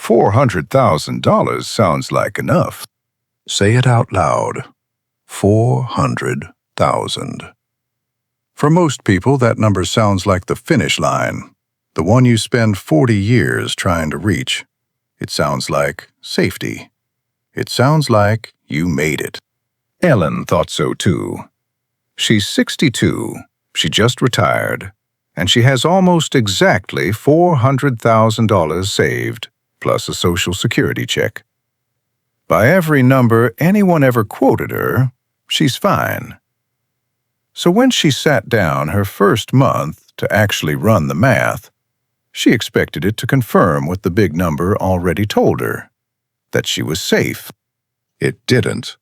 $400,000 sounds like enough. Say it out loud. 400,000. For most people, that number sounds like the finish line, the one you spend 40 years trying to reach. It sounds like safety. It sounds like you made it. Ellen thought so too. She's 62, she just retired, and she has almost exactly $400,000 saved, plus a Social Security check. By every number anyone ever quoted her, she's fine. So when she sat down her first month to actually run the math, she expected it to confirm what the big number already told her, that she was safe. It didn't.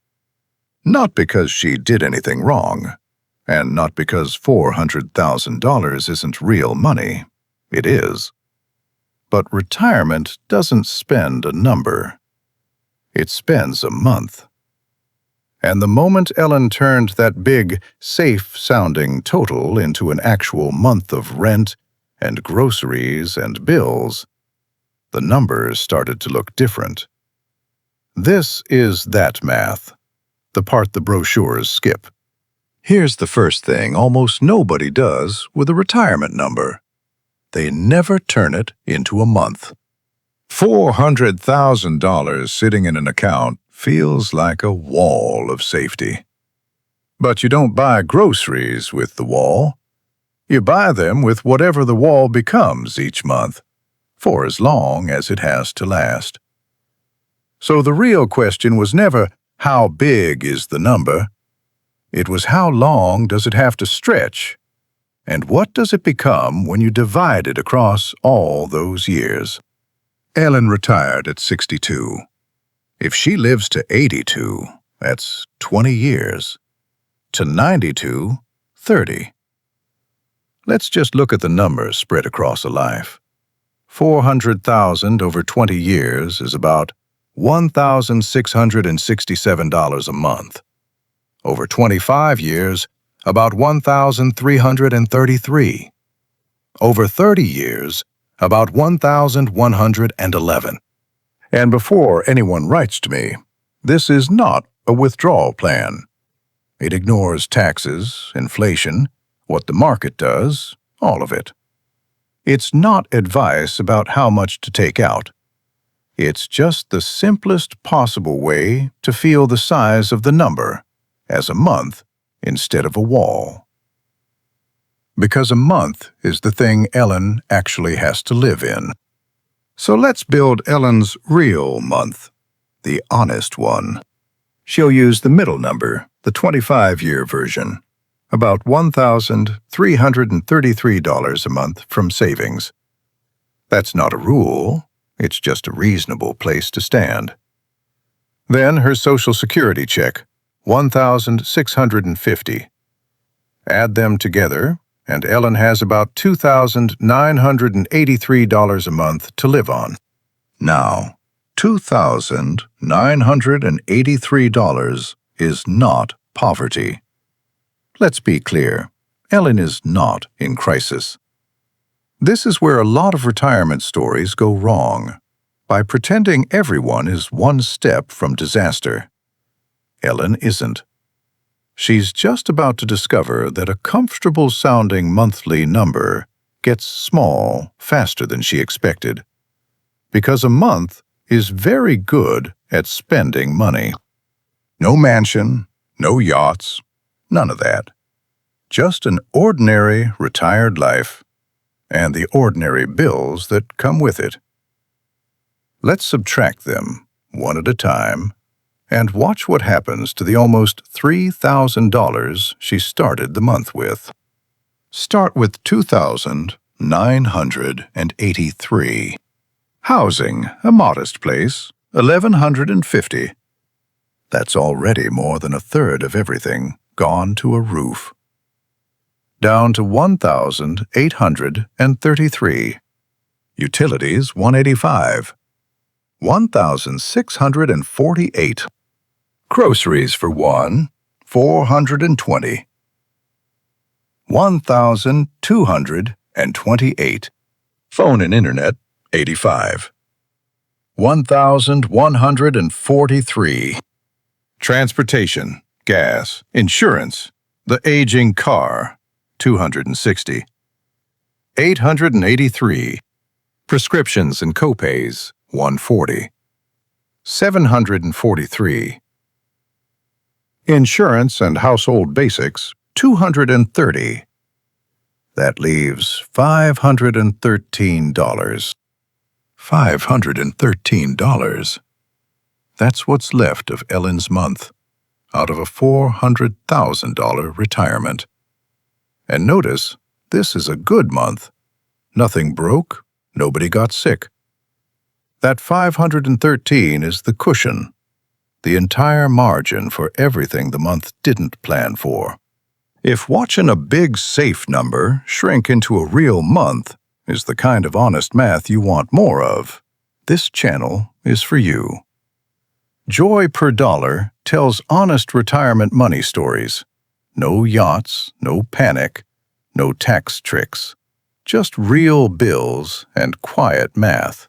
Not because she did anything wrong, and not because $400,000 isn't real money. It is. But retirement doesn't spend a number. It spends a month. And the moment Ellen turned that big, safe-sounding total into an actual month of rent and groceries and bills, the numbers started to look different. This is that math, the part the brochures skip. Here's the first thing almost nobody does with a retirement number. They never turn it into a month. $400,000 sitting in an account feels like a wall of safety. But you don't buy groceries with the wall. You buy them with whatever the wall becomes each month, for as long as it has to last. So the real question was never, how big is the number? It was, how long does it have to stretch? And what does it become when you divide it across all those years? Ellen retired at 62. If she lives to 82, that's 20 years. To 92, 30. Let's just look at the numbers spread across a life. 400,000 over 20 years is about $1,667 a month. Over 25 years, about $1,333. Over 30 years, about $1,111. And before anyone writes to me, this is not a withdrawal plan. It ignores taxes, inflation, what the market does, all of it. It's not advice about how much to take out. It's just the simplest possible way to feel the size of the number as a month instead of a wall. Because a month is the thing Ellen actually has to live in. So let's build Ellen's real month, the honest one. She'll use the middle number, the 25-year version, about $1,333 a month from savings. That's not a rule, it's just a reasonable place to stand. Then her Social Security check, $1,650. Add them together, and Ellen has about $2,983 a month to live on. Now, $2,983 is not poverty. Let's be clear, Ellen is not in crisis. This is where a lot of retirement stories go wrong, by pretending everyone is one step from disaster. Ellen isn't. She's just about to discover that a comfortable-sounding monthly number gets small faster than she expected, because a month is very good at spending money. No mansion, no yachts, none of that. Just an ordinary retired life, and the ordinary bills that come with it. Let's subtract them, one at a time, and watch what happens to the almost $3,000 she started the month with. Start with $2,983. Housing, a modest place, $1,150. That's already more than a third of everything gone to a roof. Down to $1,833. Utilities, $185. $1,648. Groceries for one, $420. $1,228. Phone and internet, $85. $1,143. Transportation, gas, insurance, the aging car, $260. $883. Prescriptions and copays, $140. $743. Insurance and household basics, $230. That leaves $513. $513. That's what's left of Ellen's month, out of a $400,000 retirement. And notice, this is a good month. Nothing broke, nobody got sick. That 513 is the cushion, the entire margin for everything the month didn't plan for. If watching a big safe number shrink into a real month is the kind of honest math you want more of, this channel is for you. Joy Per Dollar tells honest retirement money stories. No yachts, no panic, no tax tricks. Just real bills and quiet math,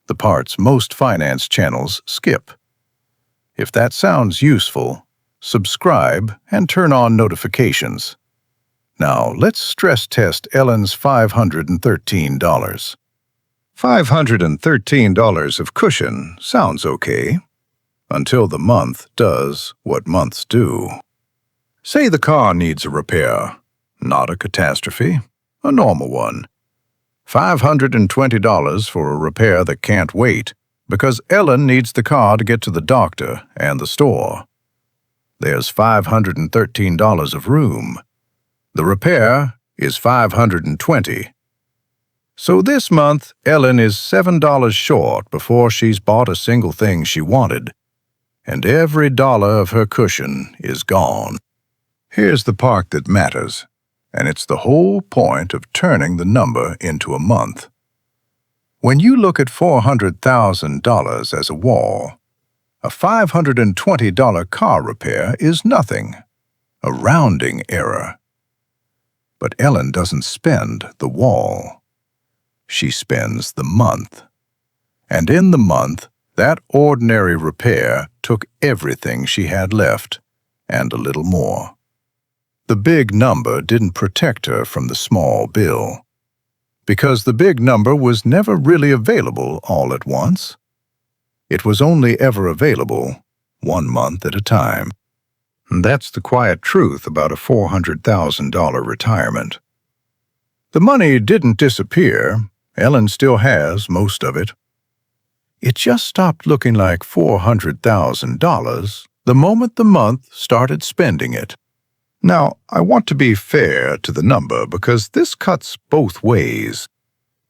the parts most finance channels skip. If that sounds useful, subscribe and turn on notifications. Now let's stress test Ellen's $513. $513 of cushion sounds okay, until the month does what months do. Say the car needs a repair, not a catastrophe, a normal one. $520 for a repair that can't wait, because Ellen needs the car to get to the doctor and the store. There's $513 of room. The repair is $520. So this month, Ellen is $7 short before she's bought a single thing she wanted, and every dollar of her cushion is gone. Here's the part that matters, and it's the whole point of turning the number into a month. When you look at $400,000 as a wall, a $520 car repair is nothing, a rounding error. But Ellen doesn't spend the wall. She spends the month. And in the month, that ordinary repair took everything she had left, and a little more. The big number didn't protect her from the small bill, because the big number was never really available all at once. It was only ever available 1 month at a time. That's the quiet truth about a $400,000 retirement. The money didn't disappear. Ellen still has most of it. It just stopped looking like $400,000 the moment the month started spending it. Now, I want to be fair to the number because this cuts both ways.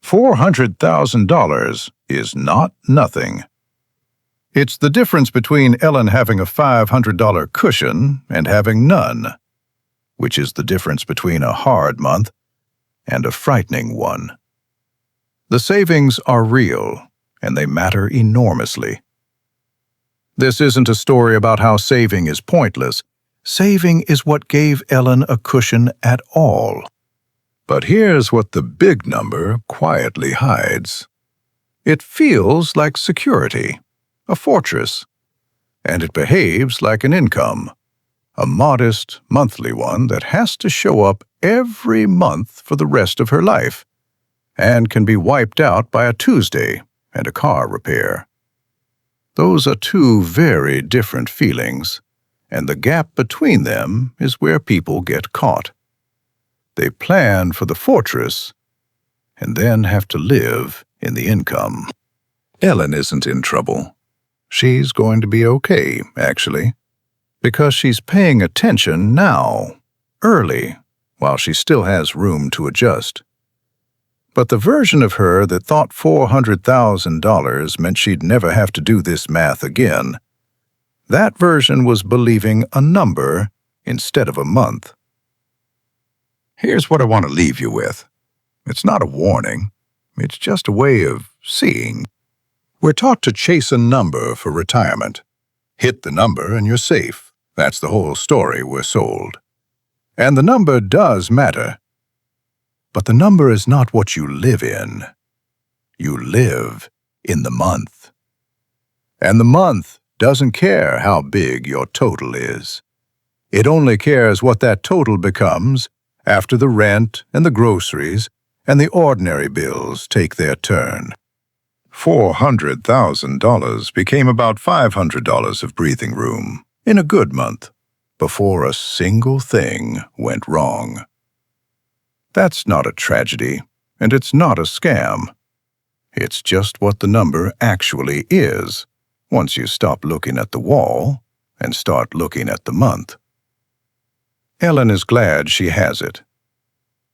$400,000 is not nothing. It's the difference between Ellen having a $500 cushion and having none, which is the difference between a hard month and a frightening one. The savings are real, and they matter enormously. This isn't a story about how saving is pointless. Saving is what gave Ellen a cushion at all. But here's what the big number quietly hides. It feels like security, a fortress, and it behaves like an income, a modest monthly one that has to show up every month for the rest of her life, and can be wiped out by a Tuesday and a car repair. Those are two very different feelings, and the gap between them is where people get caught. They plan for the fortress, and then have to live in the income. Ellen isn't in trouble. She's going to be okay, actually, because she's paying attention now, early, while she still has room to adjust. But the version of her that thought $400,000 meant she'd never have to do this math again, that version was believing a number instead of a month. Here's what I want to leave you with. It's not a warning. It's just a way of seeing. We're taught to chase a number for retirement. Hit the number and you're safe. That's the whole story we're sold. And the number does matter. But the number is not what you live in. You live in the month. And the month doesn't care how big your total is. It only cares what that total becomes after the rent and the groceries and the ordinary bills take their turn. $400,000 became about $500 of breathing room in a good month before a single thing went wrong. That's not a tragedy, and it's not a scam. It's just what the number actually is once you stop looking at the wall and start looking at the month. Ellen is glad she has it.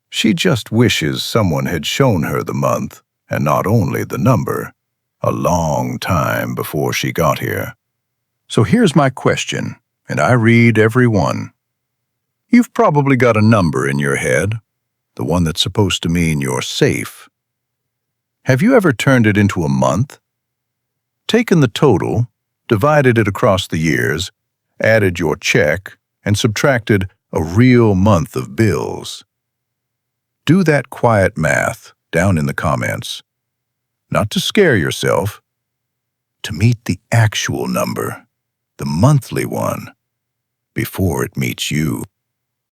She just wishes someone had shown her the month and not only the number a long time before she got here. So here's my question, and I read every one. You've probably got a number in your head, the one that's supposed to mean you're safe. Have you ever turned it into a month? Taken the total, divided it across the years, added your check, and subtracted a real month of bills? Do that quiet math down in the comments. Not to scare yourself, to meet the actual number, the monthly one, before it meets you.